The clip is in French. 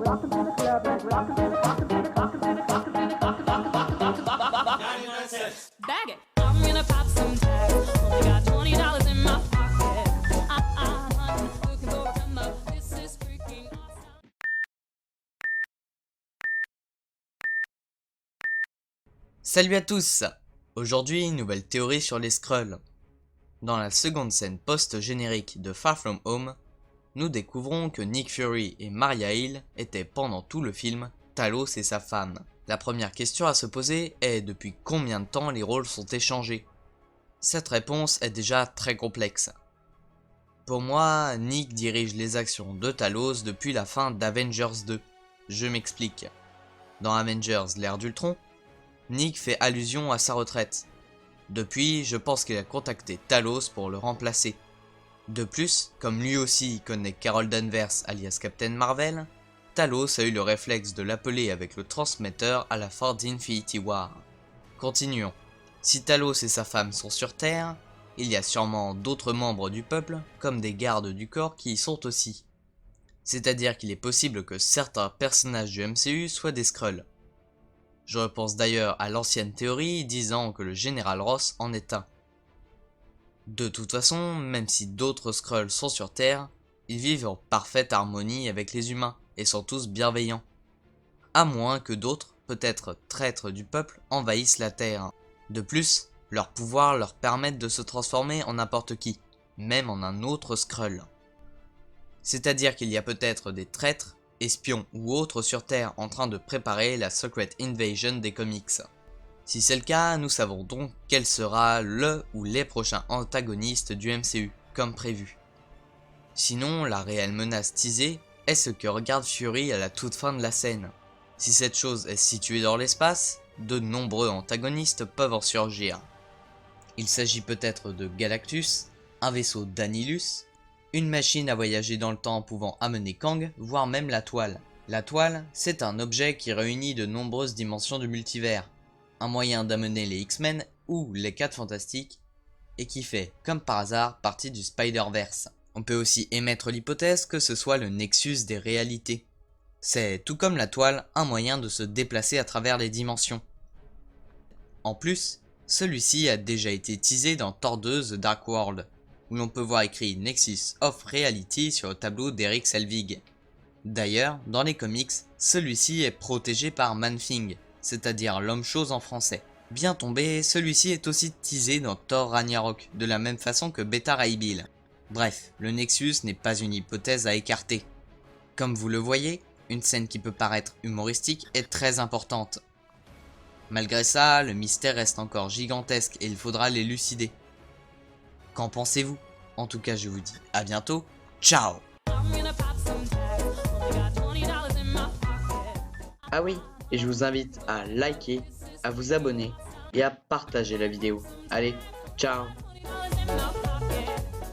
Bag it. I'm gonna pop some tags. Only got $20 in my pocket. Looking for a come up. This is freaking awesome. Salut à tous! Aujourd'hui, nouvelle théorie sur les Skrulls. Dans la seconde scène post-générique de Far From Home, nous découvrons que Nick Fury et Maria Hill étaient pendant tout le film Talos et sa femme. La première question à se poser est depuis combien de temps les rôles sont échangés? Cette réponse est déjà très complexe. Pour moi, Nick dirige les actions de Talos depuis la fin d'Avengers 2. Je m'explique. Dans Avengers l'ère d'Ultron, Nick fait allusion à sa retraite. Depuis, je pense qu'il a contacté Talos pour le remplacer. De plus, comme lui aussi connaît Carol Danvers alias Captain Marvel, Talos a eu le réflexe de l'appeler avec le transmetteur à la fin d'Infinity War. Continuons. Si Talos et sa femme sont sur Terre, il y a sûrement d'autres membres du peuple, comme des gardes du corps qui y sont aussi. C'est-à-dire qu'il est possible que certains personnages du MCU soient des Skrulls. Je repense d'ailleurs à l'ancienne théorie disant que le général Ross en est un. De toute façon, même si d'autres Skrulls sont sur Terre, ils vivent en parfaite harmonie avec les humains et sont tous bienveillants. À moins que d'autres, peut-être traîtres du peuple, envahissent la Terre. De plus, leurs pouvoirs leur permettent de se transformer en n'importe qui, même en un autre Skrull. C'est-à-dire qu'il y a peut-être des traîtres, espions ou autres sur Terre en train de préparer la Secret Invasion des comics. Si c'est le cas, nous savons donc quel sera le ou les prochains antagonistes du MCU, comme prévu. Sinon, la réelle menace teasée est ce que regarde Fury à la toute fin de la scène. Si cette chose est située dans l'espace, de nombreux antagonistes peuvent en surgir. Il s'agit peut-être de Galactus, un vaisseau d'Annihilus, une machine à voyager dans le temps pouvant amener Kang, voire même la Toile. La Toile, c'est un objet qui réunit de nombreuses dimensions du multivers, un moyen d'amener les X-Men ou les 4 Fantastiques, et qui fait, comme par hasard, partie du Spider-Verse. On peut aussi émettre l'hypothèse que ce soit le Nexus des réalités. C'est, tout comme la Toile, un moyen de se déplacer à travers les dimensions. En plus, celui-ci a déjà été teasé dans Thor 2 The Dark World, où l'on peut voir écrit Nexus of Reality sur le tableau d'Eric Selvig. D'ailleurs, dans les comics, celui-ci est protégé par Man-Thing, c'est-à-dire l'homme-chose en français. Bien tombé, celui-ci est aussi teasé dans Thor Ragnarok, de la même façon que Beta Ray Bill. Bref, le Nexus n'est pas une hypothèse à écarter. Comme vous le voyez, une scène qui peut paraître humoristique est très importante. Malgré ça, le mystère reste encore gigantesque et il faudra l'élucider. Qu'en pensez-vous? En tout cas, je vous dis à bientôt. Ciao! Ah oui, et je vous invite à liker, à vous abonner et à partager la vidéo. Allez, ciao!